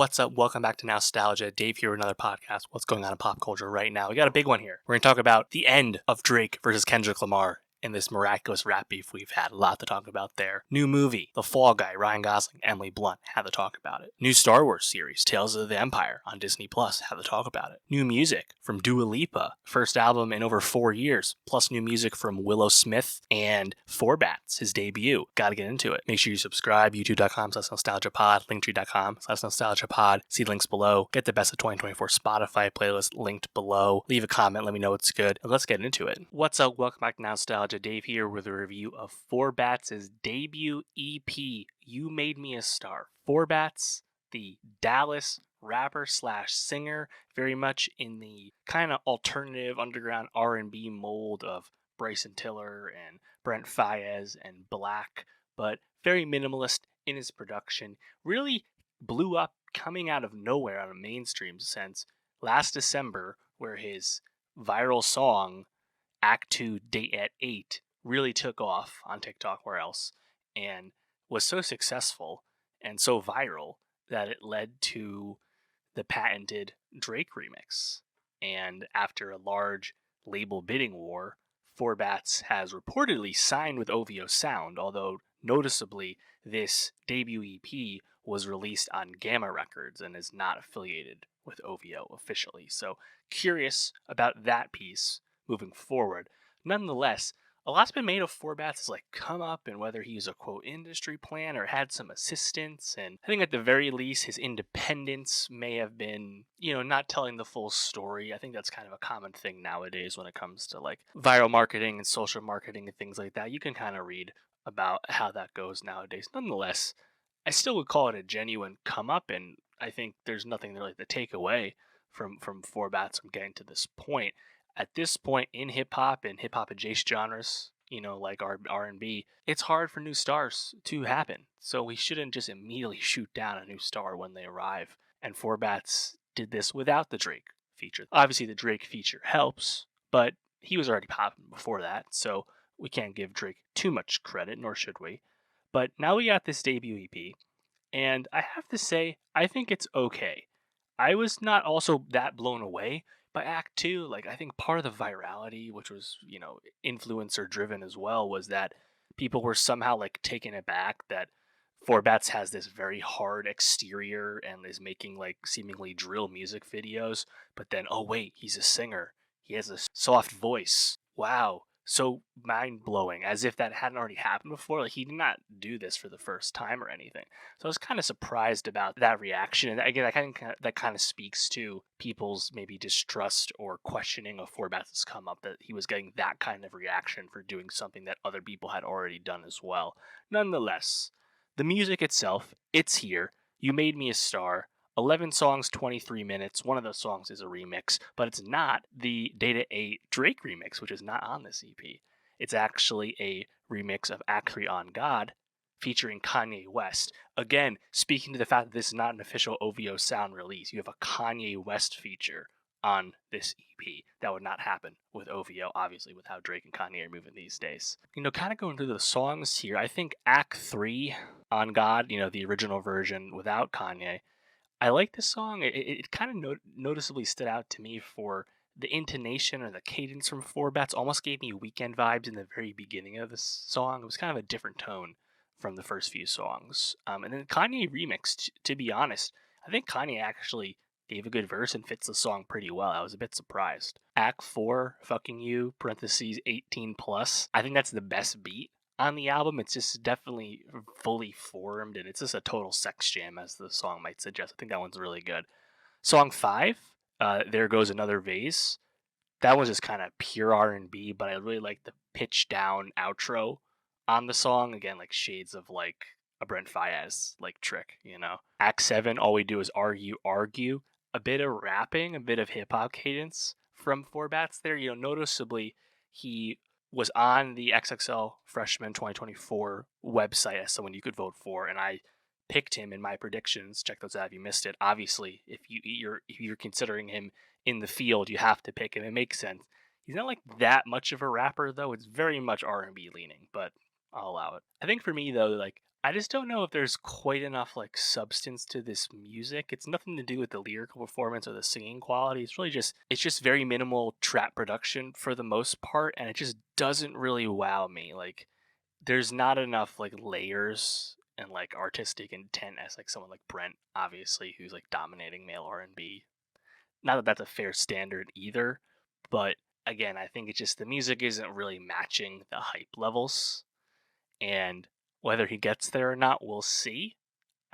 What's up? Welcome back to Nostalgia. Dave here with another podcast. What's going on in pop culture right now? We got a big one here. We're going to talk about the end of Drake versus Kendrick Lamar in this miraculous rap beef we've had. A lot to talk about there. New movie, The Fall Guy, Ryan Gosling, Emily Blunt, had to talk about it. New Star Wars series, Tales of the Empire on Disney Plus, had to talk about it. New music from Dua Lipa, first album in over 4 years, plus new music from Willow Smith and Four Bats, his debut. Gotta get into it. Make sure you subscribe, youtube.com/nostalgiapod, linktree.com/nostalgiapod. See links below. Get the best of 2024 Spotify playlist linked below. Leave a comment, let me know it's good, and let's get into it. What's up? Welcome back to Nostalgia. Dave here with a review of Four Bats' debut EP, You Made Me a Star. Four Bats, the Dallas rapper slash singer, very much in the kind of alternative underground R&B mold of Bryson Tiller and Brent Faiyaz and Black, but very minimalist in his production. Really blew up coming out of nowhere on a mainstream sense last December, where his viral song Act 2 Date at 8 really took off on TikTok, where else, and was so successful and so viral that it led to the patented Drake remix. And after a large label bidding war, Four Bats has reportedly signed with OVO Sound, although noticeably this debut EP was released on Gamma Records and is not affiliated with OVO officially. So curious about that piece moving forward. Nonetheless, a lot's been made of Four Bats' come up and whether he's a quote industry plan or had some assistance, and I think at the very least his independence may have been, not telling the full story. I think that's kind of a common thing nowadays when it comes to viral marketing and social marketing and things like that. You can kind of read about how that goes nowadays. Nonetheless, I still would call it a genuine come up, and I think there's nothing really to take away from Four Bats from getting to this point. At this point in hip hop and hip hop adjacent genres, like R&B, it's hard for new stars to happen. So we shouldn't just immediately shoot down a new star when they arrive. And Four Bats did this without the Drake feature. Obviously, the Drake feature helps, but he was already popping before that, so we can't give Drake too much credit, nor should we. But now we got this debut EP, and I have to say, I think it's okay. I was not also that blown away by Act 2. I think part of the virality, which was, influencer driven as well, was that people were somehow taken aback that Four Bats has this very hard exterior and is making seemingly drill music videos, but then, oh wait, he's a singer. He has a soft voice. Wow. So mind-blowing, as if that hadn't already happened before. He did not do this for the first time or anything. So I was kind of surprised about that reaction. And again, that kind of speaks to people's maybe distrust or questioning of Four Bats' come up, that he was getting that kind of reaction for doing something that other people had already done as well. Nonetheless, the music itself, it's here. You Made Me a Star. 11 songs, 23 minutes. One of those songs is a remix, but it's not the Data 8 Drake remix, which is not on this EP. It's actually a remix of Act 3 On God, featuring Kanye West. Again, speaking to the fact that this is not an official OVO Sound release, you have a Kanye West feature on this EP. That would not happen with OVO, obviously, with how Drake and Kanye are moving these days. Kind of going through the songs here, I think Act 3 On God, the original version without Kanye, I like this song. It kind of noticeably stood out to me for the intonation or the cadence from Four Bats. Almost gave me Weekend vibes in the very beginning of this song. It was kind of a different tone from the first few songs. And then Kanye remixed, to be honest, I think Kanye actually gave a good verse and fits the song pretty well. I was a bit surprised. Act 4, Fucking You, parentheses 18 plus. I think that's the best beat on the album. It's just definitely fully formed, and it's just a total sex jam, as the song might suggest. I think that one's really good. Song 5, There Goes Another Vase. That was just kind of pure R&B, but I really like the pitch down outro on the song. Again, shades of a Brent Faiyaz trick, Act 7, All We Do Is Argue. A bit of rapping, a bit of hip hop cadence from Four Bats there. Noticeably he was on the XXL Freshman 2024 website as someone you could vote for, and I picked him in my predictions. Check those out if you missed it. Obviously, if you're considering him in the field, you have to pick him. It makes sense. He's not that much of a rapper though. It's very much R&B leaning, but I'll allow it. I think for me though, I just don't know if there's quite enough like substance to this music. It's nothing to do with the lyrical performance or the singing quality. It's just very minimal trap production for the most part, and it just doesn't really wow me. Like there's not enough like layers and like artistic intent as like someone like Brent, obviously, who's like dominating male R&B. Not that that's a fair standard either, but again, I think it's just the music isn't really matching the hype levels, and whether he gets there or not, we'll see.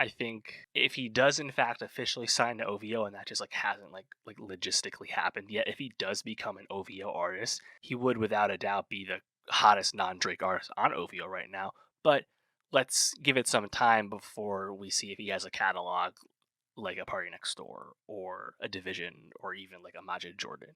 I think if he does in fact officially sign to OVO and that just like hasn't like logistically happened yet, if he does become an OVO artist, he would without a doubt be the hottest non-Drake artist on OVO right now. But let's give it some time before we see if he has a catalog like a Party Next Door or a Division or even like a Majid Jordan.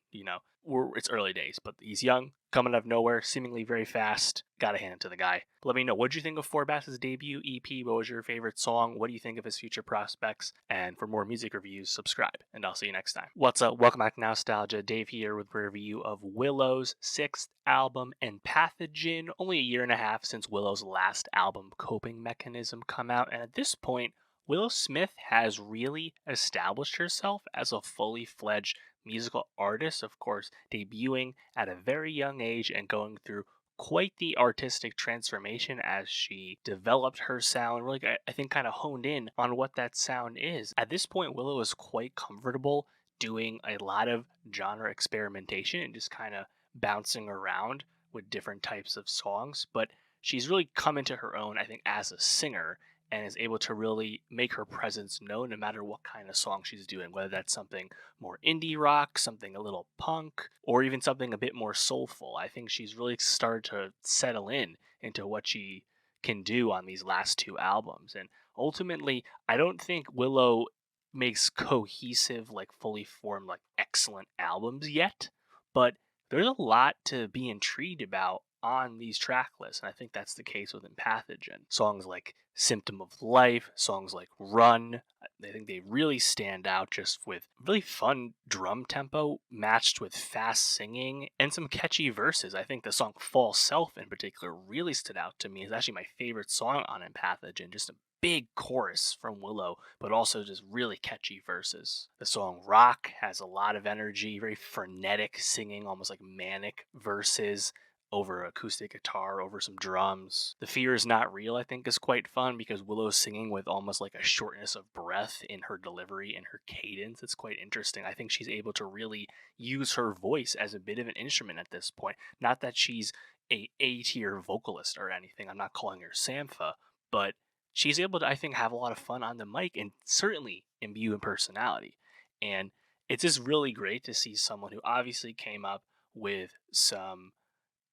It's early days, but he's young, coming out of nowhere, seemingly very fast. Gotta hand it to the guy. Let me know, what did you think of Fourbass's debut EP? What was your favorite song? What do you think of his future prospects? And for more music reviews, subscribe, and I'll see you next time. What's up? Welcome back to Nostalgia. Dave here with a review of Willow's sixth album, Empathogen. Only a year and a half since Willow's last album, Coping Mechanism, come out, and at this point, Willow Smith has really established herself as a fully fledged musical artist, of course, debuting at a very young age and going through quite the artistic transformation as she developed her sound, really, I think, kind of honed in on what that sound is. At this point, Willow is quite comfortable doing a lot of genre experimentation and just kind of bouncing around with different types of songs, but she's really come into her own, I think, as a singer and is able to really make her presence known no matter what kind of song she's doing, whether that's something more indie rock, something a little punk, or even something a bit more soulful. I think she's really started to settle in into what she can do on these last two albums. And ultimately, I don't think Willow makes cohesive, like fully formed, like excellent albums yet, but there's a lot to be intrigued about on these track lists, and I think that's the case with Empathogen. Songs like Symptom of Life, songs like Run, I think they really stand out just with really fun drum tempo matched with fast singing and some catchy verses. I think the song False Self in particular really stood out to me. It's actually my favorite song on Empathogen, just a big chorus from Willow, but also just really catchy verses. The song Rock has a lot of energy, very frenetic singing, almost like manic verses over acoustic guitar, over some drums. The Fear Is Not Real, I think, is quite fun because Willow's singing with almost like a shortness of breath in her delivery and her cadence. It's quite interesting. I think she's able to really use her voice as a bit of an instrument at this point. Not that she's a A-tier vocalist or anything. I'm not calling her Sampha, but she's able to, I think, have a lot of fun on the mic and certainly imbue in personality. And it's just really great to see someone who obviously came up with some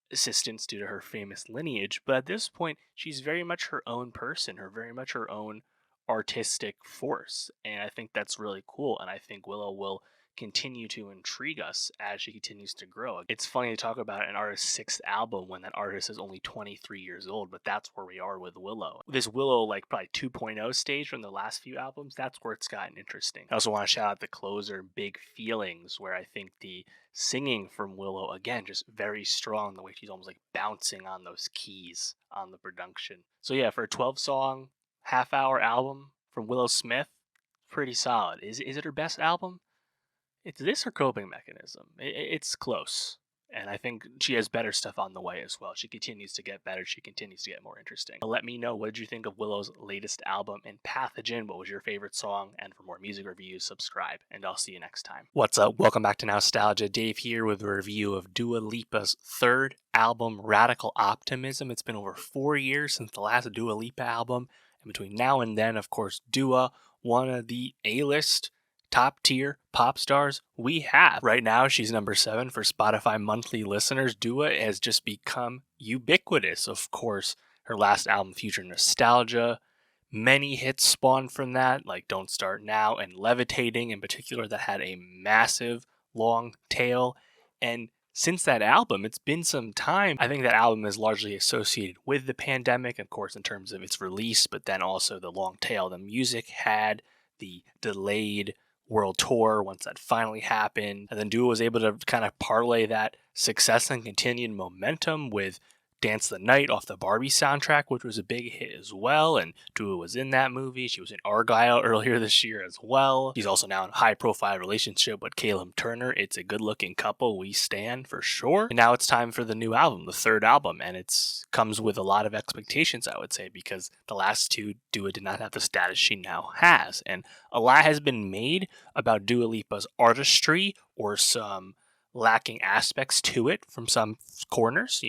assistance due to her famous lineage, but at this point, she's very much her own person, very much her own artistic force, and I think that's really cool, and I think Willow will continue to intrigue us as she continues to grow. It's funny to talk about an artist's sixth album when that artist is only 23 years old, but that's where we are with Willow. This Willow, like probably 2.0 stage from the last few albums, that's where it's gotten interesting. I also want to shout out the closer, Big Feelings, where I think the singing from Willow, again, just very strong, the way she's almost like bouncing on those keys on the production. So yeah, for a 12-song, half-hour album from Willow Smith, pretty solid. Is it her best album? It's this or Coping Mechanism. It's close. And I think she has better stuff on the way as well. She continues to get better. She continues to get more interesting. Let me know, what did you think of Willow's latest album, Empathogen? What was your favorite song? And for more music reviews, subscribe. And I'll see you next time. What's up? Welcome back to Nostalgia. Dave here with a review of Dua Lipa's third album, Radical Optimism. It's been over 4 years since the last Dua Lipa album. And between now and then, of course, Dua, one of the A-list top tier pop stars we have. Right now, she's number 7 for Spotify monthly listeners. Dua has just become ubiquitous. Of course, her last album, Future Nostalgia, many hits spawned from that, like Don't Start Now and Levitating in particular, that had a massive long tail. And since that album, it's been some time. I think that album is largely associated with the pandemic, of course, in terms of its release, but then also the long tail the music had, the delayed world tour once that finally happened. And then Dua was able to kind of parlay that success and continued momentum with Dance the Night off the Barbie soundtrack, which was a big hit as well, and Dua was in that movie. She was in Argyle earlier this year as well. She's also now in a high-profile relationship with Caleb Turner. It's a good-looking couple. We stand for sure. And now it's time for the new album, the third album, and it comes with a lot of expectations, I would say, because the last two, Dua did not have the status she now has. And a lot has been made about Dua Lipa's artistry or some lacking aspects to it from some corners.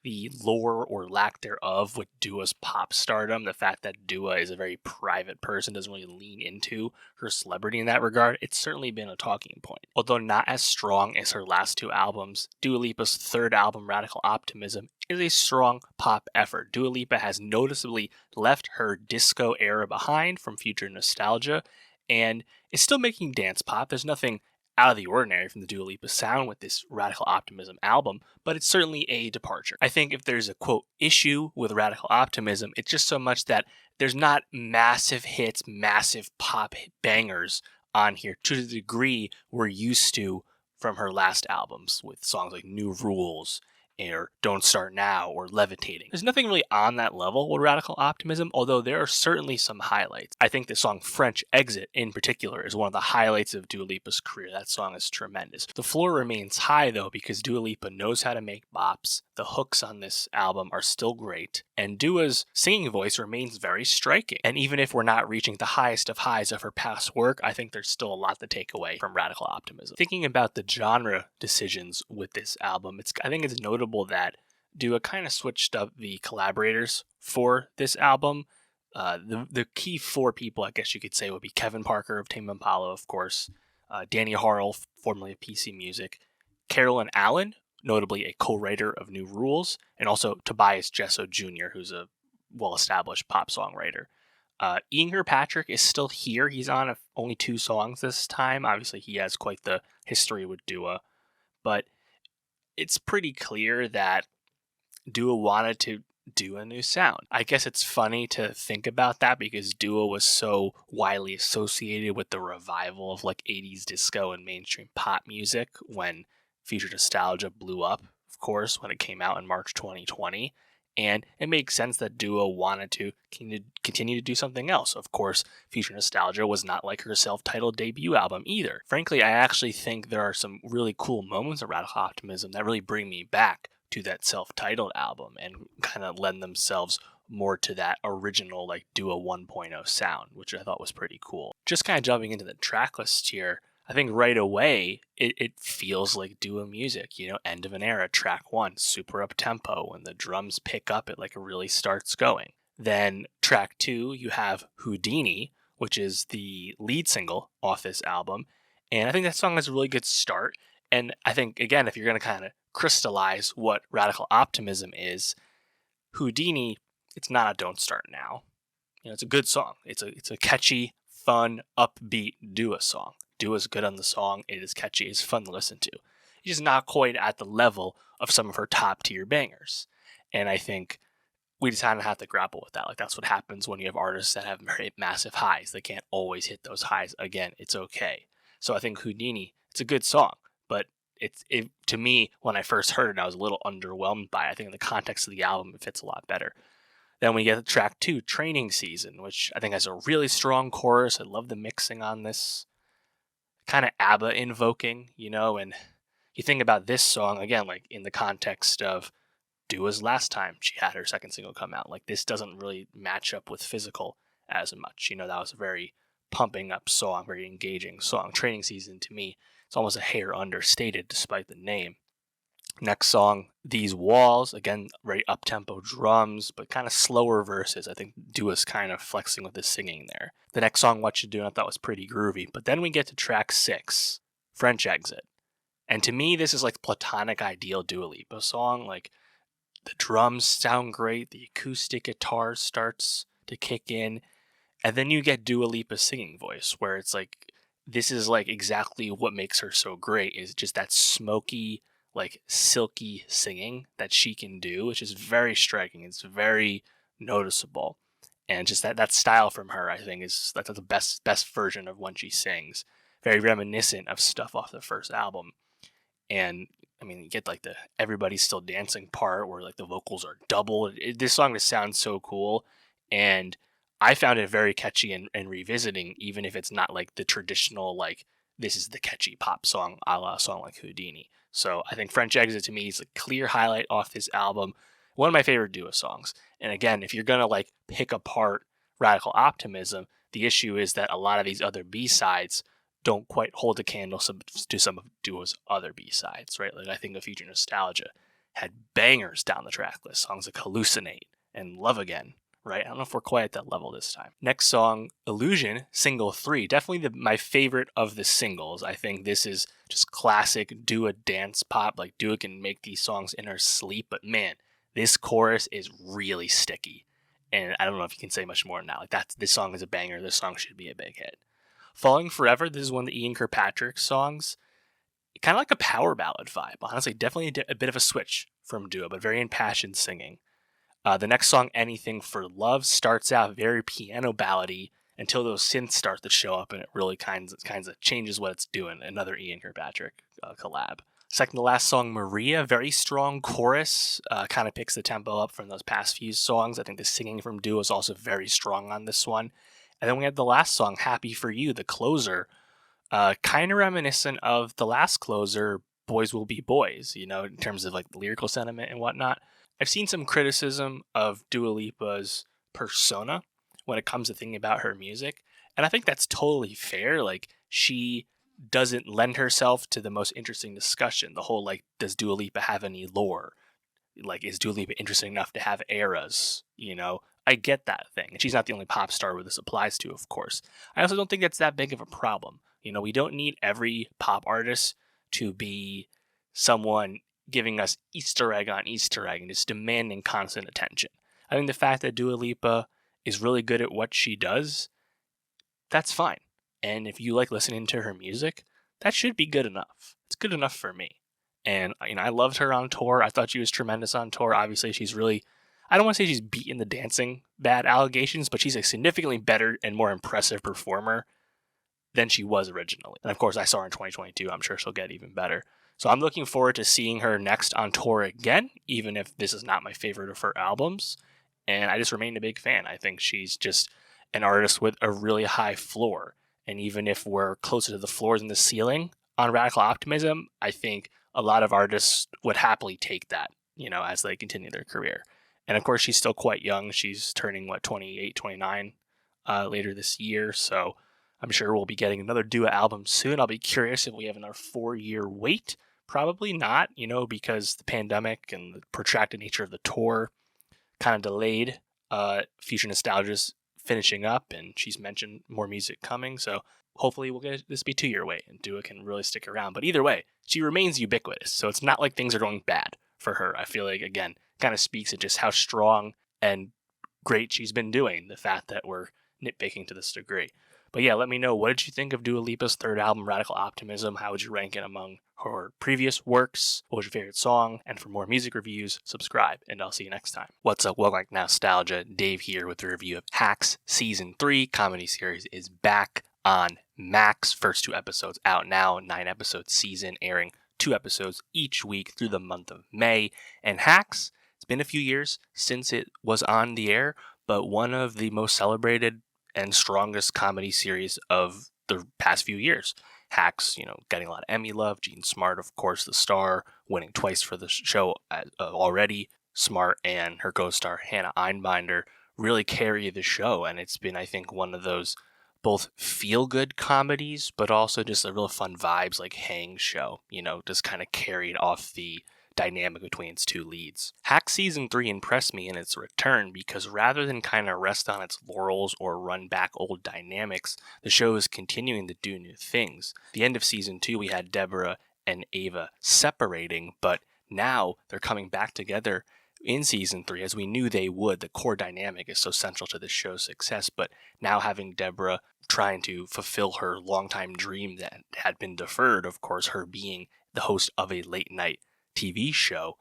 The lore or lack thereof with Dua's pop stardom, the fact that Dua is a very private person, doesn't really lean into her celebrity in that regard, it's certainly been a talking point. Although not as strong as her last two albums, Dua Lipa's third album, Radical Optimism, is a strong pop effort. Dua Lipa has noticeably left her disco era behind from future nostalgia, and is still making dance pop. There's nothing out of the ordinary from the Dua Lipa sound with this Radical Optimism album, but it's certainly a departure. I think if there's a, quote, issue with Radical Optimism, it's just so much that there's not massive hits, massive pop bangers on here to the degree we're used to from her last albums with songs like New Rules or Don't Start Now or Levitating. There's nothing really on that level with Radical Optimism, although there are certainly some highlights. I think the song French Exit in particular is one of the highlights of Dua Lipa's career. That song is tremendous. The floor remains high though because Dua Lipa knows how to make bops. The hooks on this album are still great, and Dua's singing voice remains very striking. And even if we're not reaching the highest of highs of her past work, I think there's still a lot to take away from Radical Optimism. Thinking about the genre decisions with this album, I think it's notable that Dua kind of switched up the collaborators for this album. The key four people, I guess you could say, would be Kevin Parker of Tame Impala, of course, Danny Harle, formerly of PC Music, Carolyn Allen, notably a co-writer of New Rules, and also Tobias Jesso Jr., who's a well-established pop songwriter. Ian Kirkpatrick is still here. He's on only 2 songs this time. Obviously, he has quite the history with Dua, but it's pretty clear that Dua wanted to do a new sound. I guess it's funny to think about that because Dua was so widely associated with the revival of like 80s disco and mainstream pop music when Future Nostalgia blew up, of course, when it came out in March 2020. And it makes sense that Dua wanted to continue to do something else. Of course, Future Nostalgia was not like her self-titled debut album either. Frankly, I actually think there are some really cool moments of Radical Optimism that really bring me back to that self-titled album and kind of lend themselves more to that original like Dua 1.0 sound, which I thought was pretty cool. Just kind of jumping into the track list here, I think right away it feels like Dua music, End of an Era, track 1, super up-tempo, when the drums pick up, it like really starts going. Then track 2, you have Houdini, which is the lead single off this album, and I think that song has a really good start. And I think, again, if you're going to kind of crystallize what Radical Optimism is, Houdini, it's not a Don't Start Now. It's a good song. It's a catchy, fun, upbeat Dua song. Dua's good on the song. It is catchy. It's fun to listen to. It's just not quite at the level of some of her top tier bangers. And I think we just kind of have to grapple with that. Like, that's what happens when you have artists that have massive highs. They can't always hit those highs again. It's okay. So I think Houdini, it's a good song, but it to me, when I first heard it, I was a little underwhelmed by it. I think in the context of the album, it fits a lot better. Then we get to track 2, Training Season, which I think has a really strong chorus. I love the mixing on this. Kind of ABBA invoking, and you think about this song, again, like in the context of Dua's last time she had her second single come out. Like, this doesn't really match up with Physical as much. That was a very pumping up song, very engaging song. Training Season, to me, it's almost a hair understated despite the name. Next song, These Walls, again, very up-tempo drums, but kind of slower verses. I think Dua's kind of flexing with the singing there. The next song, What You Doing, I thought was pretty groovy. But then we get to track 6, French Exit. And to me, this is like the platonic ideal Dua Lipa song. Like, the drums sound great, the acoustic guitar starts to kick in, and then you get Dua Lipa's singing voice, where it's like, this is like exactly what makes her so great, is just that smoky, like silky singing that she can do, which is very striking. It's very noticeable. And just that style from her, I think, that's the best version of when she sings. Very reminiscent of stuff off the first album. And mean, you get like the everybody's still dancing part where like the vocals are double. This song just sounds so cool. And I found it very catchy and revisiting, even if it's not like the traditional, like, this is the catchy pop song, a la a song like Houdini. So I think French Exit to me is a clear highlight off this album. One of my favorite duo songs. And again, if you're going to like pick apart Radical Optimism, the issue is that a lot of these other B-sides don't quite hold a candle to some of Duo's other B-sides, right? Like I think of Future Nostalgia had bangers down the track list, songs like Hallucinate and Love Again, right? I don't know if we're quite at that level this time. Next song, Illusion, single 3. Definitely my favorite of the singles. I think this is just classic Dua dance pop. Like Dua can make these songs in her sleep, but man, this chorus is really sticky. And I don't know if you can say much more now. Like this song is a banger. This song should be a big hit. Falling Forever, this is one of the Ian Kirkpatrick songs. Kind of like a power ballad vibe. Honestly, definitely a bit of a switch from Dua, but very impassioned singing. The next song, Anything for Love, starts out very piano ballady until those synths start to show up, and it really kinds of changes what it's doing. Another Ian Kirkpatrick collab. Second to last song, Maria, very strong chorus, kind of picks the tempo up from those past few songs. I think the singing from Dua is also very strong on this one. And then we had the last song, Happy For You, the closer, kind of reminiscent of the last closer, Boys Will Be Boys, you know, in terms of like lyrical sentiment and whatnot. I've seen some criticism of Dua Lipa's persona when it comes to thinking about her music, and I think that's totally fair. Like, she doesn't lend herself to the most interesting discussion. The whole, like, does Dua Lipa have any lore? Like, is Dua Lipa interesting enough to have eras? You know, I get that thing. And she's not the only pop star where this applies to, of course. I also don't think that's that big of a problem. You know, we don't need every pop artist to be someone giving us Easter egg on Easter egg and just demanding constant attention. I think the fact that Dua Lipa is really good at what she does, that's fine. And if you like listening to her music, that should be good enough. It's good enough for me. And, you know, I loved her on tour. I thought she was tremendous on tour. Obviously, she's really, I don't want to say she's beaten the dancing bad allegations, but she's a significantly better and more impressive performer than she was originally. And of course, I saw her in 2022. I'm sure she'll get even better. So I'm looking forward to seeing her next on tour again, even if this is not my favorite of her albums. And I just remain a big fan. I think she's just an artist with a really high floor. And even if we're closer to the floor than the ceiling on Radical Optimism, I think a lot of artists would happily take that, you know, as they continue their career. And of course, she's still quite young. She's turning, 28, 29 later this year. So I'm sure we'll be getting another Dua album soon. I'll be curious if we have another 4-year wait. Probably not, you know, because the pandemic and the protracted nature of the tour kind of delayed Future Nostalgia's finishing up, and she's mentioned more music coming. So hopefully we'll get this be 2-year wait and Dua can really stick around. But either way, she remains ubiquitous. So it's not like things are going bad for her. I feel like, again, kind of speaks to just how strong and great she's been doing, the fact that we're nitpicking to this degree. But yeah, let me know, what did you think of Dua Lipa's third album, Radical Optimism? How would you rank it among her previous works? What was your favorite song? And for more music reviews, subscribe, and I'll see you next time. What's up? Welcome to Nostalgia. Dave here with the review of Hacks Season 3. Comedy series is back on Max. First 2 episodes out now. 9-episode season, airing 2 episodes each week through the month of May. And Hacks, it's been a few years since it was on the air, but one of the most celebrated and strongest comedy series of the past few years. Hacks, you know, getting a lot of Emmy love. Gene Smart, of course, the star, winning twice for the show already. Smart and her co-star Hannah Einbinder really carry the show, and it's been, I think, one of those both feel-good comedies, but also just a real fun vibes, like hang show, you know, just kind of carried off the dynamic between its 2 leads. Hacks Season 3 impressed me in its return because rather than kind of rest on its laurels or run back old dynamics, the show is continuing to do new things. The end of Season 2, we had Deborah and Ava separating, but now they're coming back together in Season 3, as we knew they would. The core dynamic is so central to the show's success, but now having Deborah trying to fulfill her longtime dream that had been deferred, of course, her being the host of a late-night TV show,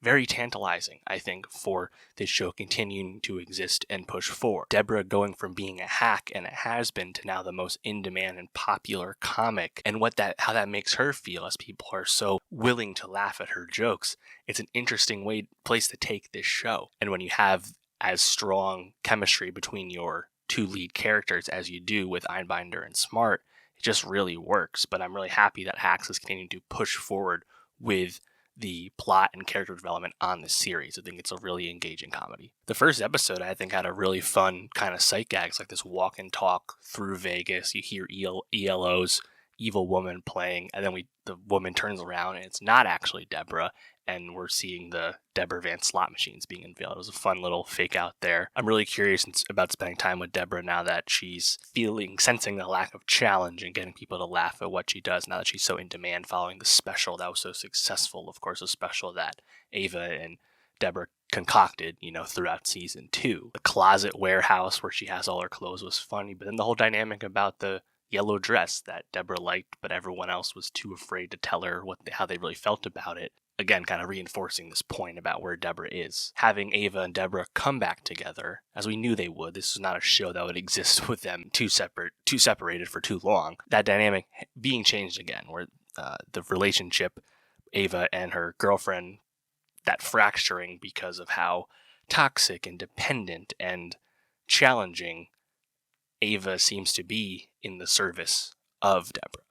very tantalizing, I think, for this show continuing to exist and push forward. Deborah going from being a hack and a has-been to now the most in-demand and popular comic, and how that makes her feel as people are so willing to laugh at her jokes. It's an interesting place to take this show. And when you have as strong chemistry between your two lead characters as you do with Einbinder and Smart, it just really works. But I'm really happy that Hacks is continuing to push forward with the plot and character development on this series. I think it's a really engaging comedy. The first episode, I think, had a really fun kind of sight gags, like this walk and talk through Vegas. You hear ELO's Evil Woman playing, and then the woman turns around and it's not actually Deborah, and we're seeing the Deborah Vance slot machines being unveiled. It was a fun little fake out there. I'm really curious about spending time with Deborah now that she's sensing the lack of challenge and getting people to laugh at what she does now that she's so in demand following the special that was so successful. Of course, a special that Ava and Deborah concocted, throughout season 2. The closet warehouse where she has all her clothes was funny, but then the whole dynamic about the yellow dress that Deborah liked, but everyone else was too afraid to tell her how they really felt about it. Again, kind of reinforcing this point about where Deborah is. Having Ava and Deborah come back together, as we knew they would. This is not a show that would exist with them too separated for too long. That dynamic being changed again, where the relationship, Ava and her girlfriend, that fracturing because of how toxic and dependent and challenging Ava seems to be in the service of Deborah.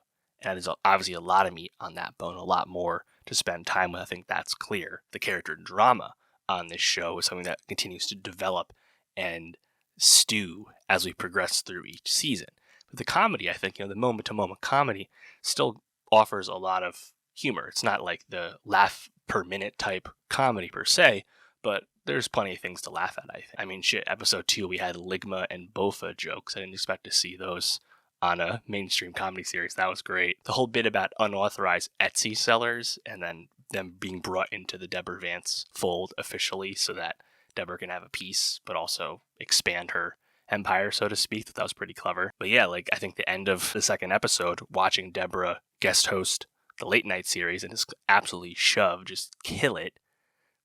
And there's obviously a lot of meat on that bone, a lot more to spend time with. I think that's clear. The character drama on this show is something that continues to develop and stew as we progress through each season. But the comedy, I think, the moment-to-moment comedy still offers a lot of humor. It's not like the laugh per minute type comedy per se, but there's plenty of things to laugh at, I think. I mean, episode 2, we had Ligma and Bofa jokes. I didn't expect to see those on a mainstream comedy series. That was great. The whole bit about unauthorized Etsy sellers and then them being brought into the Deborah Vance fold officially so that Deborah can have a piece, but also expand her empire, so to speak. That was pretty clever. But yeah, I think the end of the second episode, watching Deborah guest host the late night series and just absolutely just kill it,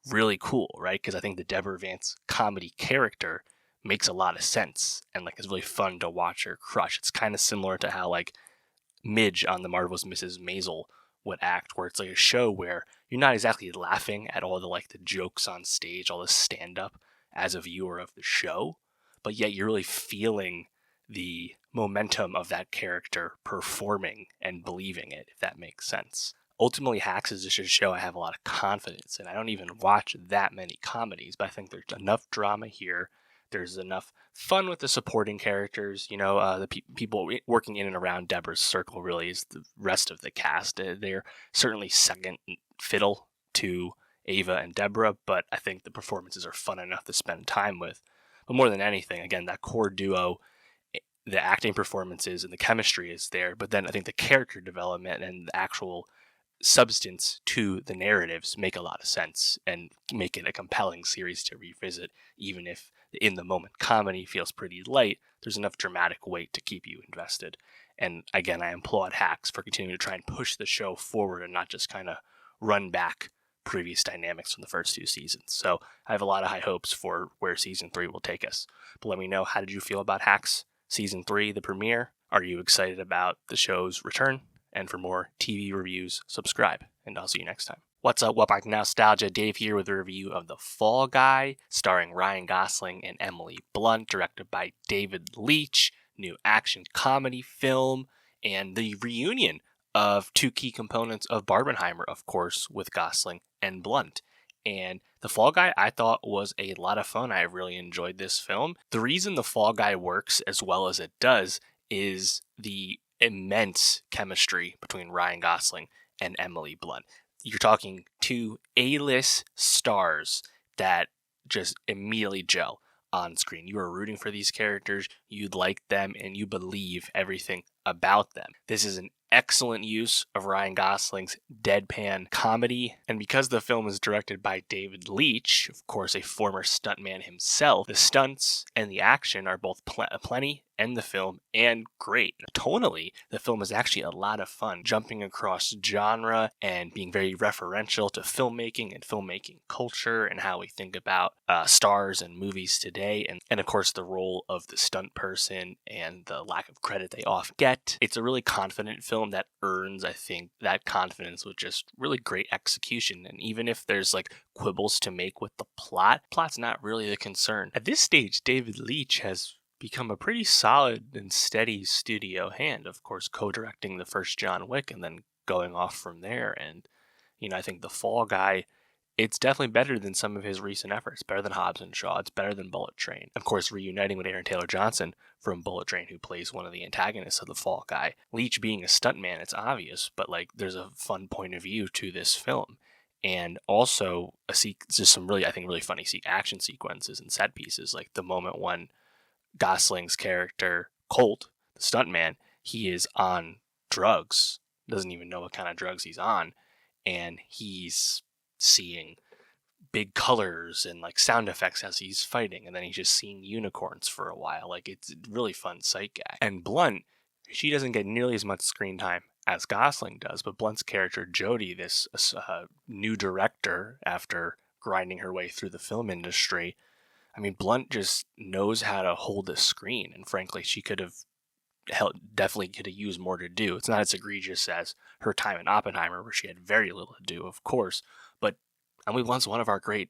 really cool, right? Because I think the Deborah Vance comedy character makes a lot of sense and it's really fun to watch her crush. It's kind of similar to how Midge on The Marvelous Mrs. Maisel would act, where it's a show where you're not exactly laughing at all the jokes on stage, all the stand-up as a viewer of the show, but yet you're really feeling the momentum of that character performing and believing it, if that makes sense. Ultimately, Hacks is just a show I have a lot of confidence in. I don't even watch that many comedies, but I think there's enough drama here. There's enough fun with the supporting characters. The people working in and around Deborah's circle really is the rest of the cast. They're certainly second fiddle to Ava and Deborah, but I think the performances are fun enough to spend time with. But more than anything, again, that core duo, the acting performances and the chemistry is there, but then I think the character development and the actual substance to the narratives make a lot of sense and make it a compelling series to revisit. Even if the in the moment comedy feels pretty light, there's enough dramatic weight to keep you invested. And again, I applaud Hacks for continuing to try and push the show forward and not just kind of run back previous dynamics from the first 2 seasons. So I have a lot of high hopes for where season 3 will take us. But let me know, how did you feel about Hacks season 3, the premiere? Are you excited about the show's return? And for more TV reviews, subscribe, and I'll see you next time. What's up, What Back Nostalgia? Dave here with a review of The Fall Guy, starring Ryan Gosling and Emily Blunt, directed by David Leitch, new action comedy film, and the reunion of 2 key components of Barbenheimer, of course, with Gosling and Blunt. And The Fall Guy, I thought, was a lot of fun. I really enjoyed this film. The reason The Fall Guy works as well as it does is the immense chemistry between Ryan Gosling and Emily Blunt. You're talking 2 A-list stars that just immediately gel on screen. You are rooting for these characters, you like them, and you believe everything about them. This is an excellent use of Ryan Gosling's deadpan comedy, and because the film is directed by David Leitch, of course a former stuntman himself, the stunts and the action are both plenty end the film, and great. Tonally, the film is actually a lot of fun, jumping across genre and being very referential to filmmaking and filmmaking culture and how we think about stars and movies today, and of course the role of the stunt person and the lack of credit they often get. It's a really confident film that earns, I think, that confidence with just really great execution. And even if there's like quibbles to make with the plot's not really the concern. At this stage, David Leitch has become a pretty solid and steady studio hand, of course, co-directing the first John Wick and then going off from there. And, I think The Fall Guy, it's definitely better than some of his recent efforts. Better than Hobbs and Shaw. It's better than Bullet Train. Of course, reuniting with Aaron Taylor Johnson from Bullet Train, who plays one of the antagonists of The Fall Guy. Leitch being a stuntman, it's obvious, but like there's a fun point of view to this film. And also just some really, I think, really funny action sequences and set pieces, like the moment when Gosling's character, Colt, the stuntman, he is on drugs, doesn't even know what kind of drugs he's on, and he's seeing big colors and like sound effects as he's fighting, and then he's just seeing unicorns for a while. Like, it's a really fun sight gag. And Blunt, she doesn't get nearly as much screen time as Gosling does, but Blunt's character Jodie, this new director after grinding her way through the film industry, I mean, Blunt just knows how to hold the screen, and frankly, she definitely could have used more to do. It's not as egregious as her time in Oppenheimer, where she had very little to do, of course, but Emily Blunt's one of our great,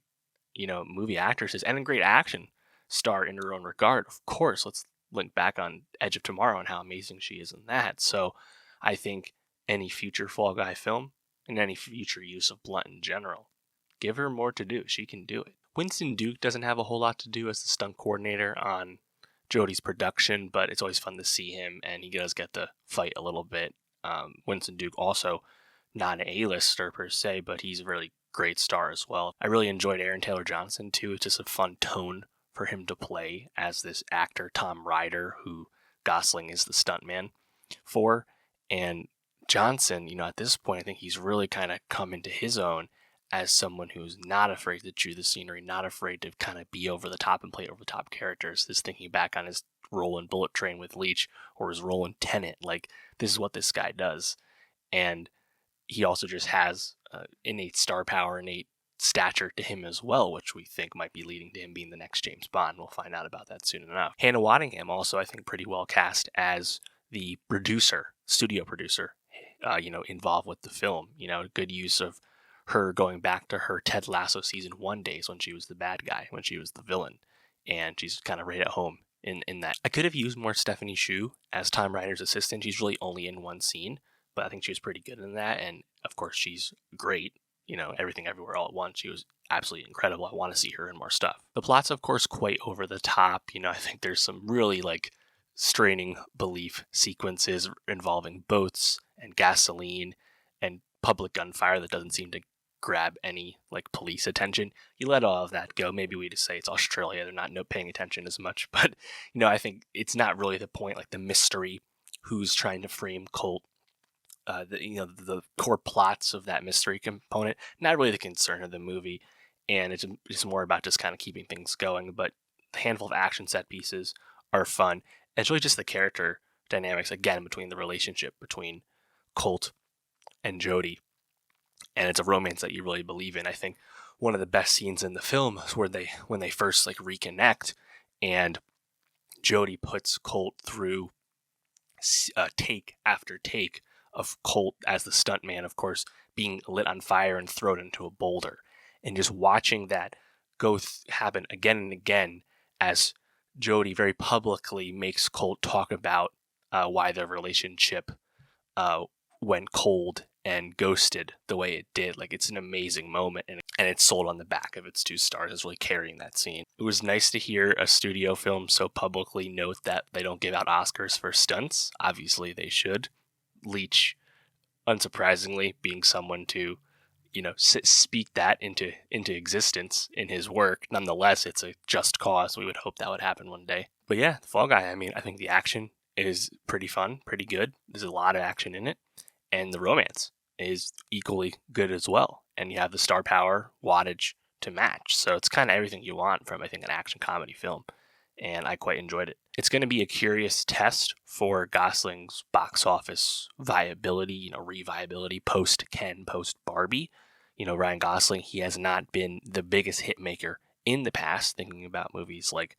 movie actresses and a great action star in her own regard. Of course, let's link back on Edge of Tomorrow and how amazing she is in that. So I think any future Fall Guy film and any future use of Blunt in general, give her more to do. She can do it. Winston Duke doesn't have a whole lot to do as the stunt coordinator on Jodie's production, but it's always fun to see him, and he does get to fight a little bit. Winston Duke also not an A-lister per se, but he's a really great star as well. I really enjoyed Aaron Taylor Johnson too. It's just a fun tone for him to play as this actor, Tom Ryder, who Gosling is the stuntman for. And Johnson, at this point, I think he's really kind of come into his own as someone who's not afraid to chew the scenery, not afraid to kind of be over the top and play over the top characters. Just thinking back on his role in Bullet Train with Leitch or his role in Tenet, like, this is what this guy does. And he also just has innate star power, innate stature to him as well, which we think might be leading to him being the next James Bond. We'll find out about that soon enough. Hannah Waddingham also, I think, pretty well cast as the studio producer, involved with the film. Good use of her going back to her Ted Lasso season 1 days when she was the bad guy, when she was the villain, and she's kind of right at home in that. I could have used more Stephanie Hsu as Tom Ryder's assistant. She's really only in one scene, but I think she was pretty good in that, and of course she's great. Everything Everywhere All at Once, she was absolutely incredible. I want to see her in more stuff. The plot's, of course, quite over the top. I think there's some really straining belief sequences involving boats and gasoline and public gunfire that doesn't seem to grab any police attention. You let all of that go. Maybe we just say it's Australia, they're not paying attention as much, but I think it's not really the point. The mystery, who's trying to frame Colt, the core plots of that mystery component, not really the concern of the movie, and it's more about just kind of keeping things going. But a handful of action set pieces are fun. And it's really just the character dynamics, again, between the relationship between Colt and Jodie, and it's a romance that you really believe in. I think one of the best scenes in the film is when they first reconnect, and Jodie puts Colt through take after take of Colt as the stuntman, of course, being lit on fire and thrown into a boulder, and just watching that happen again and again as Jodie very publicly makes Colt talk about why their relationship went cold and ghosted the way it did. It's an amazing moment, and it's sold on the back of its 2 stars. It's really carrying that scene. It was nice to hear a studio film so publicly note that they don't give out Oscars for stunts. Obviously they should. Leitch, unsurprisingly, being someone to speak that into existence in his work. Nonetheless, it's a just cause. We would hope that would happen one day. But yeah, The Fall Guy, I think the action is pretty fun, pretty good. There's a lot of action in it, and the romance is equally good as well. And you have the star power wattage to match. So it's kind of everything you want from, I think, an action comedy film. and I quite enjoyed it. It's going to be a curious test for Gosling's box office viability, reviability post Ken, post Barbie. Ryan Gosling, he has not been the biggest hit maker in the past, thinking about movies like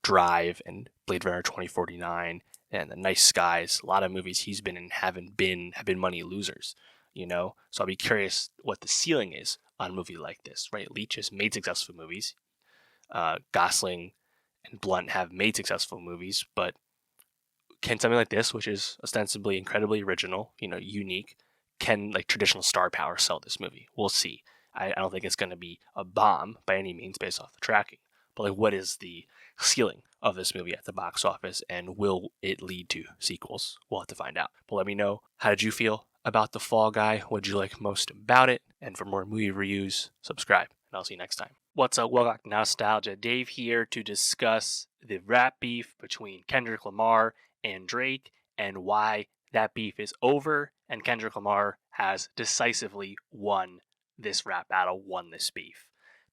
Drive and Blade Runner 2049 and The Nice Skies. A lot of movies he's been in have been money losers, So I'll be curious what the ceiling is on a movie like this, right? Leitch has made successful movies. Gosling and Blunt have made successful movies, but can something like this, which is ostensibly incredibly original, unique, can like traditional star power sell this movie? We'll see. I don't think it's going to be a bomb by any means based off the tracking, but like, what is the ceiling of this movie at the box office, and will it lead to sequels? We'll have to find out. But let me know, how did you feel about The Fall Guy? What did you like most about it? And for more movie reviews, subscribe, and I'll see you next time. What's up, Welcome Nostalgia? Dave here to discuss the rap beef between Kendrick Lamar and Drake and why that beef is over and Kendrick Lamar has decisively won this rap battle, won this beef.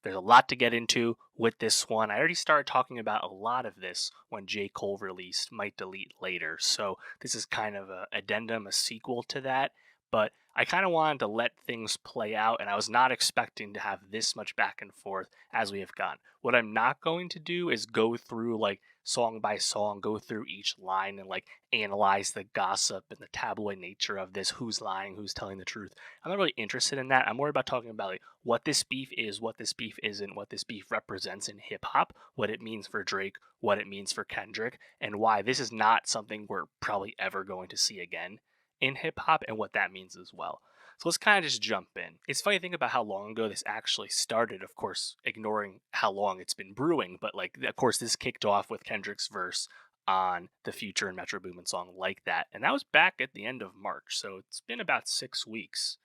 There's a lot to get into with this one. I already started talking about a lot of this when J. Cole released Might Delete Later, so this is kind of an addendum, a sequel to that, but I kind of wanted to let things play out, and I was not expecting to have this much back and forth as we have gone. What I'm not going to do is go through like song by song, go through each line and like analyze the gossip and the tabloid nature of this, who's lying, who's telling the truth. I'm not really interested in that. I'm more about talking about like what this beef is, what this beef isn't, what this beef represents in hip hop, what it means for Drake, what it means for Kendrick, and why this is not something we're probably ever going to see again in hip hop, and what that means as well. So let's kind of just jump in. It's funny to think about how long ago this actually started, of course, ignoring how long it's been brewing, but like, of course, this kicked off with Kendrick's verse on the Future and Metro Boomin song Like That, and that was back at the end of March, so it's been about 6 weeks.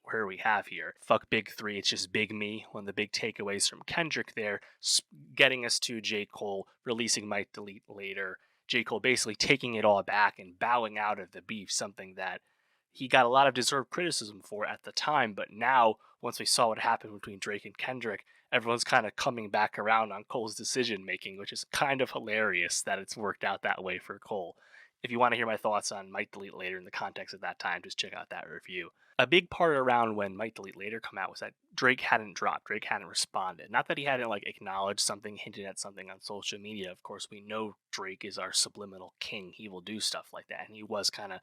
Where we have here, fuck Big Three, it's just Big Me. One of the big takeaways from Kendrick there, getting us to J. Cole releasing Might Delete Later, J. Cole basically taking it all back and bowing out of the beef, something that he got a lot of deserved criticism for at the time, but now, once we saw what happened between Drake and Kendrick, everyone's kind of coming back around on Cole's decision making, which is kind of hilarious that it's worked out that way for Cole. If you want to hear my thoughts on Might Delete Later in the context of that time, just check out that review. A big part around when Might Delete Later come out was that Drake hadn't dropped. Drake hadn't responded. Not that he hadn't like acknowledged something, hinted at something on social media. Of course, we know Drake is our subliminal king. He will do stuff like that. And he was kind of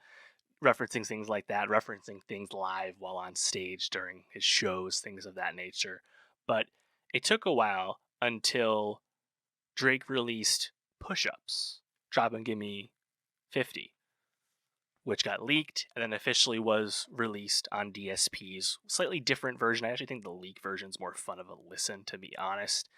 referencing things like that, referencing things live while on stage during his shows, things of that nature. But it took a while until Drake released Push-Ups, Drop and Give Me 50, which got leaked and then officially was released on DSP's slightly different version. I actually think the leak version's more fun of a listen, to be honest.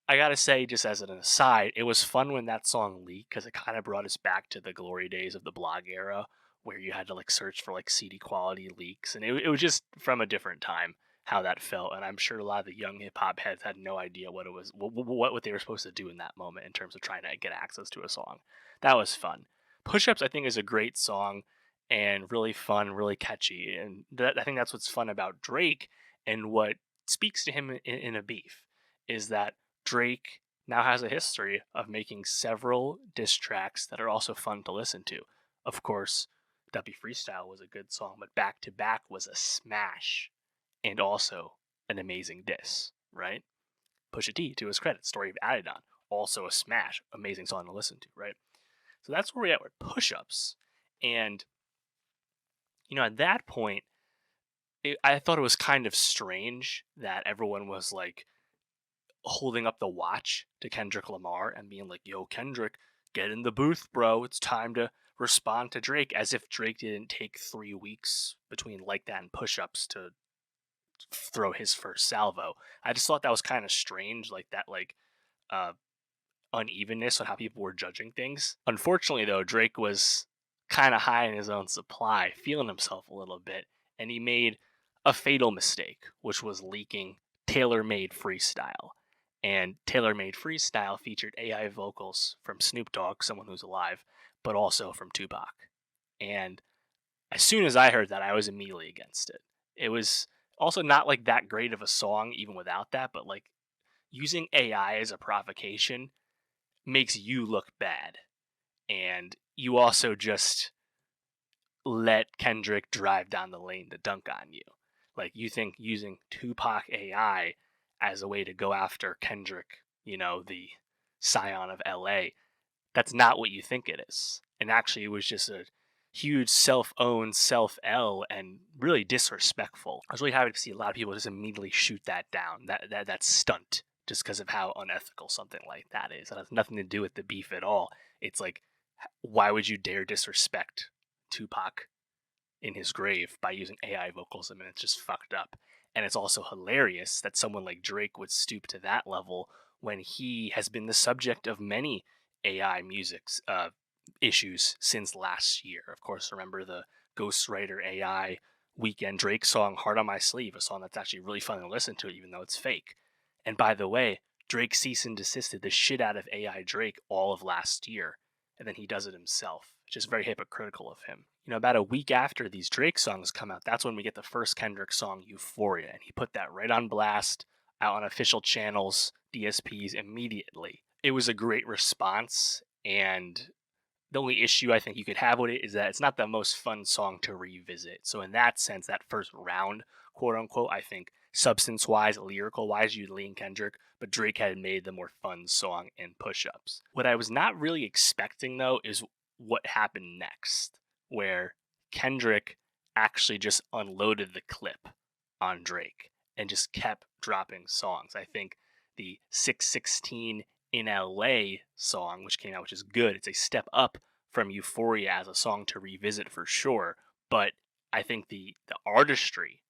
I gotta say, just as an aside, it was fun when that song leaked because it kind of brought us back to the glory days of the blog era, where you had to like search for like CD quality leaks, and it was just from a different time how that felt. And I'm sure a lot of the young hip hop heads had no idea what it was, what they were supposed to do in that moment in terms of trying to get access to a song. That was fun. Push-Ups, I think, is a great song and really fun, really catchy, and I think that's what's fun about Drake, and what speaks to him in a beef is that Drake now has a history of making several diss tracks that are also fun to listen to. Of course, Duppy Freestyle was a good song, but Back to Back was a smash and also an amazing diss, right? Pusha T, to his credit, Story of Adidon, also a smash, amazing song to listen to, right? So that's where we're at with Push-Ups. And, at that point, I thought it was kind of strange that everyone was like holding up the watch to Kendrick Lamar and being like, yo, Kendrick, get in the booth, bro. It's time to respond to Drake, as if Drake didn't take 3 weeks between Like That and Push-Ups to throw his first salvo. I just thought that was kind of strange, like that, unevenness on how people were judging things. Unfortunately, though, Drake was kind of high in his own supply, feeling himself a little bit, and he made a fatal mistake, which was leaking Tailor-Made Freestyle. And Tailor-Made Freestyle featured AI vocals from Snoop Dogg, someone who's alive, but also from Tupac. And as soon as I heard that, I was immediately against it. It was also not like that great of a song, even without that, but like using AI as a provocation makes you look bad. And you also just let Kendrick drive down the lane to dunk on you. Like, you think using Tupac AI as a way to go after Kendrick, the scion of LA, that's not what you think it is. And actually, it was just a huge self-owned self-L and really disrespectful. I was really happy to see a lot of people just immediately shoot that down, that stunt, just because of how unethical something like that is. It has nothing to do with the beef at all. It's like, why would you dare disrespect Tupac in his grave by using AI vocals? I mean, it's just fucked up. And it's also hilarious that someone like Drake would stoop to that level when he has been the subject of many AI music's issues since last year. Of course, remember the Ghostwriter AI Weekend Drake song "Heart on My Sleeve," a song that's actually really fun to listen to, even though it's fake. And by the way, Drake cease and desisted the shit out of AI Drake all of last year, and then he does it himself. It's just very hypocritical of him. About a week after these Drake songs come out, that's when we get the first Kendrick song, Euphoria, and he put that right on blast, out on official channels, DSPs, immediately. It was a great response, and the only issue I think you could have with it is that it's not the most fun song to revisit. So in that sense, that first round, quote unquote, I think substance-wise, lyrical-wise, you'd lean Kendrick, but Drake had made the more fun song in Push-Ups. What I was not really expecting, though, is what happened next, where Kendrick actually just unloaded the clip on Drake and just kept dropping songs. I think the 616 in LA song, which came out, which is good, it's a step up from Euphoria as a song to revisit for sure, but I think the artistry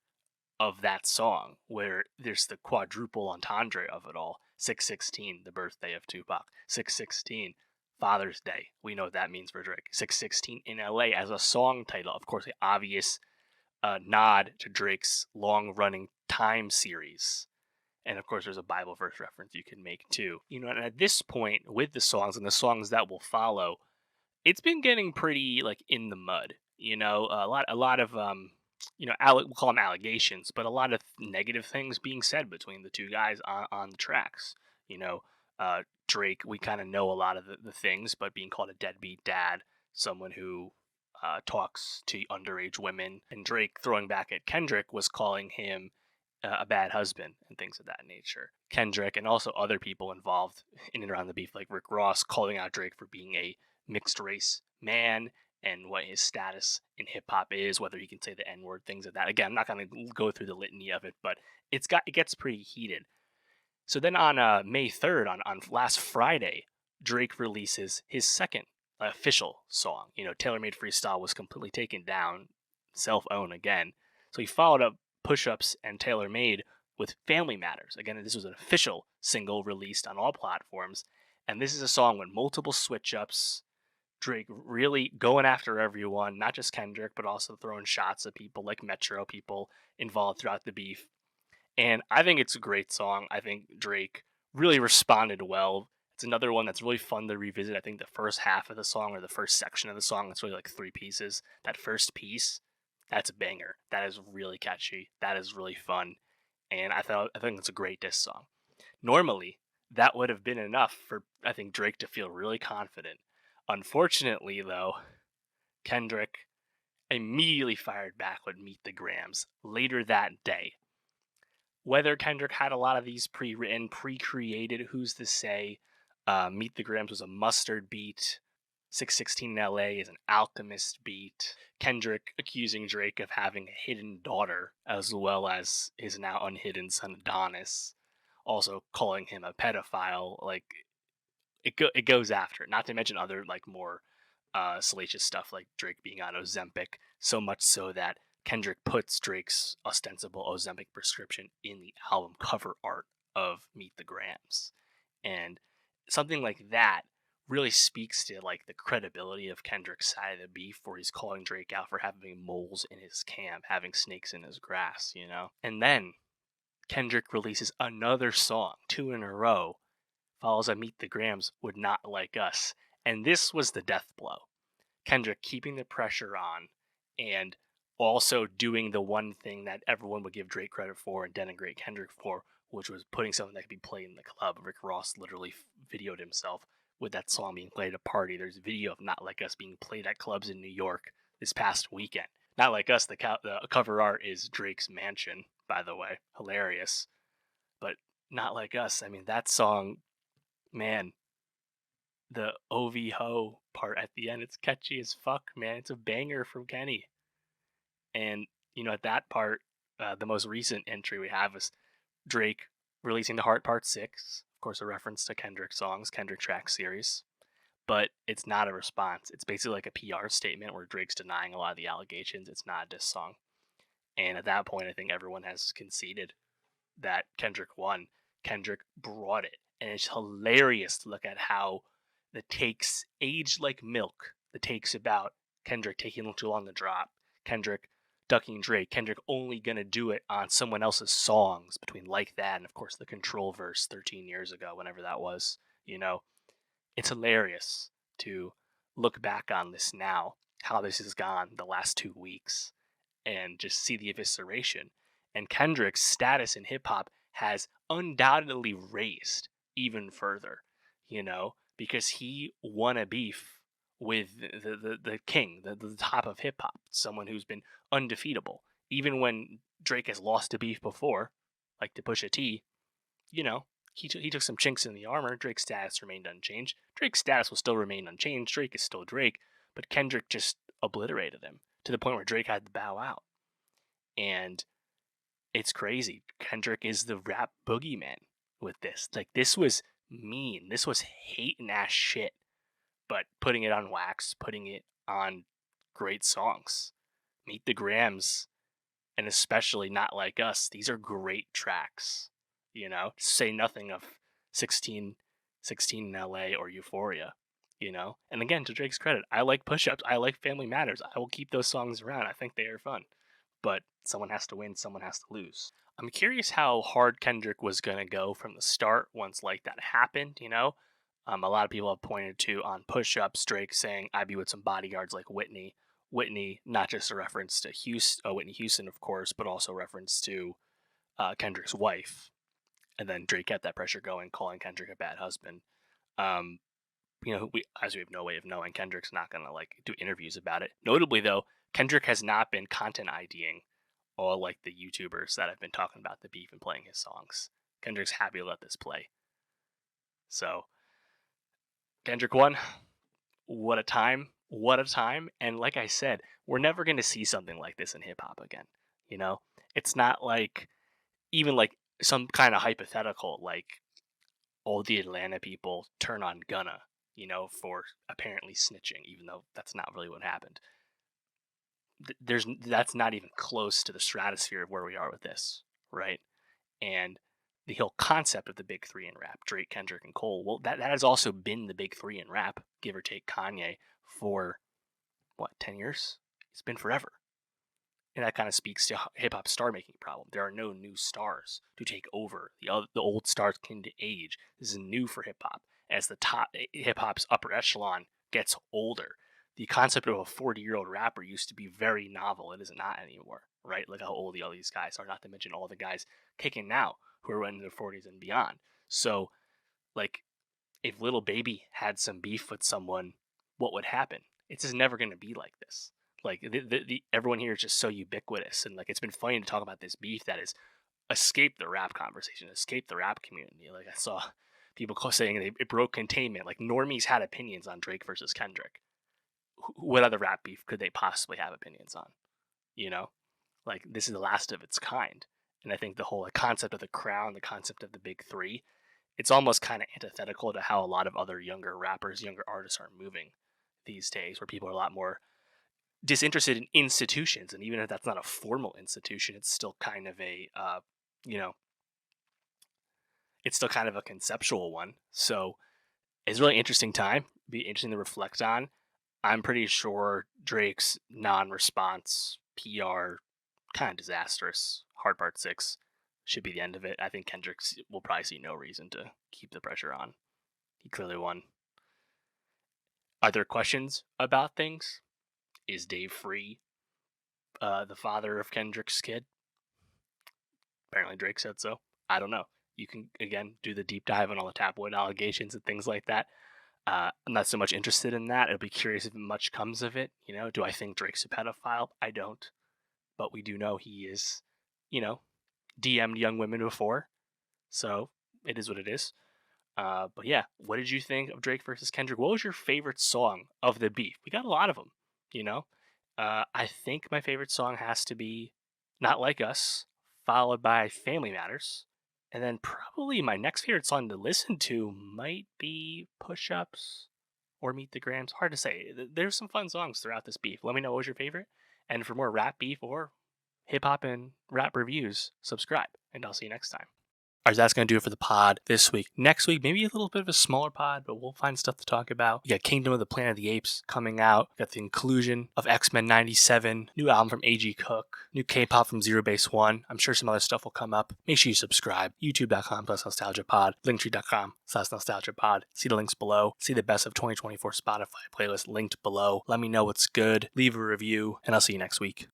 of that song, where there's the quadruple entendre of it all, 616, the birthday of Tupac, 616, Father's Day, we know what that means for Drake, 616 in LA as a song title, of course the obvious nod to Drake's long-running Time series. And of course, there's a Bible verse reference you can make too. And at this point, with the songs and the songs that will follow, it's been getting pretty like in the mud. A lot of we'll call them allegations, but a lot of negative things being said between the two guys on the tracks. Drake, we kind of know a lot of the things, but being called a deadbeat dad, someone who talks to underage women, and Drake throwing back at Kendrick was calling him a bad husband and things of that nature. Kendrick and also other people involved in and around the beef, like Rick Ross, calling out Drake for being a mixed race man and what his status in hip hop is, whether he can say the N word, things of that. Again, I'm not going to go through the litany of it, but it gets pretty heated. So then on May 3rd, on last Friday, Drake releases his second official song. Tailor Made Freestyle was completely taken down, self-owned again. So he followed up Push-Ups and Tailor Made with Family Matters. Again, this was an official single released on all platforms. And this is a song with multiple switch-ups. Drake really going after everyone, not just Kendrick, but also throwing shots at people like Metro, people involved throughout the beef. And I think it's a great song. I think Drake really responded well. It's another one that's really fun to revisit. I think the first half of the song, or the first section of the song, it's really like 3 pieces. That first piece, that's a banger. That is really catchy. That is really fun. And I think it's a great diss song. Normally, that would have been enough for, I think, Drake to feel really confident. Unfortunately, though, Kendrick immediately fired back with Meet the Grams later that day. Whether Kendrick had a lot of these pre-written, pre-created, who's to say? Meet the Grams was a mustard beat. 616 in LA is an Alchemist beat. Kendrick accusing Drake of having a hidden daughter, as well as his now unhidden son Adonis. Also calling him a pedophile. Like, it goes after it. Not to mention other, like, more salacious stuff, like Drake being on Ozempic. So much so that Kendrick puts Drake's ostensible Ozempic prescription in the album cover art of Meet the Grams. And something like that really speaks to, like, the credibility of Kendrick's side of the beef, where he's calling Drake out for having moles in his camp, having snakes in his grass, And then Kendrick releases another song, 2 in a row, follows up Meet the Grams with Not Like Us. And this was the death blow. Kendrick keeping the pressure on and also doing the one thing that everyone would give Drake credit for and denigrate Kendrick for, which was putting something that could be played in the club. Rick Ross literally videoed himself with that song being played at a party. There's a video of Not Like Us being played at clubs in New York this past weekend. Not Like Us, the cover art is Drake's mansion, by the way. Hilarious. But Not Like Us, I mean, that song, man, the OV ho part at the end, it's catchy as fuck, man. It's a banger from Kenny. And, at that part, the most recent entry we have is Drake releasing The Heart Part 6. Of course, a reference to Kendrick songs, Kendrick track series. But it's not a response. It's basically like a PR statement where Drake's denying a lot of the allegations. It's not a diss song. And at that point, I think everyone has conceded that Kendrick won. Kendrick brought it. And it's hilarious to look at how the takes aged like milk. The takes about Kendrick taking too long to drop, Kendrick ducking Drake, Kendrick only gonna do it on someone else's songs, between Like That and of course the Control verse 13 years ago, whenever that was. It's hilarious to look back on this now, how this has gone the last 2 weeks, and just see the evisceration. And Kendrick's status in hip hop has undoubtedly raised even further, because he won a beef with the king, the top of hip hop, someone who's been undefeatable. Even when Drake has lost a beef before, like to Pusha T, he took some chinks in the armor. Drake's status remained unchanged. Drake's status will still remain unchanged. Drake is still Drake, but Kendrick just obliterated him to the point where Drake had to bow out. And it's crazy. Kendrick is the rap boogeyman with this. Like, this was mean. This was hating ass shit. But putting it on wax, putting it on great songs. Meet the Grams, and especially Not Like Us. These are great tracks. Say nothing of 16 in LA or Euphoria. And again, to Drake's credit, I like Push-Ups. I like Family Matters. I will keep those songs around. I think they are fun. But someone has to win, someone has to lose. I'm curious how hard Kendrick was going to go from the start once Like That happened, A lot of people have pointed to on Push-Ups Drake saying, "I be with some bodyguards like Whitney." Whitney, not just a reference to Whitney Houston, of course, but also reference to Kendrick's wife. And then Drake kept that pressure going, calling Kendrick a bad husband. As we have no way of knowing, Kendrick's not going to do interviews about it. Notably, though, Kendrick has not been content IDing all the YouTubers that have been talking about the beef and playing his songs. Kendrick's happy to let this play. So Kendrick won. What a time. What a time. And like I said, we're never going to see something like this in hip hop again. It's not even some kind of hypothetical, all the Atlanta people turn on Gunna, for apparently snitching, even though that's not really what happened. That's not even close to the stratosphere of where we are with this, right? And the whole concept of the big three in rap, Drake, Kendrick, and Cole, well, that has also been the big three in rap, give or take Kanye, for 10 years? It's been forever. And that kind of speaks to hip hop star making problem. There are no new stars to take over. The old stars continue to age. This is new for hip hop. As the top hip hop's upper echelon gets older, the concept of a 40-year-old rapper used to be very novel. It is not anymore, right? Look how old all these guys are, not to mention all the guys kicking now who are in their 40s and beyond. So, if Lil Baby had some beef with someone, what would happen? It's just never going to be like this. Everyone here is just so ubiquitous, and it's been funny to talk about this beef that has escaped the rap conversation, escaped the rap community. I saw people saying it broke containment. Normies had opinions on Drake versus Kendrick. What other rap beef could they possibly have opinions on? This is the last of its kind. And I think the whole concept of the crown, the concept of the big three, it's almost kind of antithetical to how a lot of other younger rappers, younger artists are moving these days, where people are a lot more disinterested in institutions. And even if that's not a formal institution, it's still kind of it's still kind of a conceptual one. So it's a really interesting time. Be interesting to reflect on. I'm pretty sure Drake's non-response, PR, kind of disastrous, Hard Part 6 should be the end of it. I think Kendrick will probably see no reason to keep the pressure on. He clearly won. Are there questions about things? Is Dave Free the father of Kendrick's kid? Apparently Drake said so. I don't know. You can, again, do the deep dive on all the tabloid allegations and things like that. I'm not so much interested in that. I'll be curious if much comes of it. Do I think Drake's a pedophile? I don't. But we do know he is, DM'd young women before. So it is what it is. But yeah, what did you think of Drake versus Kendrick? What was your favorite song of the beef? We got a lot of them, I think my favorite song has to be Not Like Us, followed by Family Matters. And then probably my next favorite song to listen to might be Push Ups or Meet the Grams. Hard to say. There's some fun songs throughout this beef. Let me know what was your favorite. And for more rap beef or hip hop and rap reviews, subscribe. And I'll see you next time. All right, that's going to do it for the pod this week. Next week, maybe a little bit of a smaller pod, but we'll find stuff to talk about. We got Kingdom of the Planet of the Apes coming out. We got the inclusion of X-Men 97, new album from A.G. Cook, new K-pop from Zero Base One. I'm sure some other stuff will come up. Make sure you subscribe. YouTube.com/nostalgiapod, linktree.com/nostalgiapod. See the links below. See the best of 2024 Spotify playlist linked below. Let me know what's good. Leave a review, and I'll see you next week.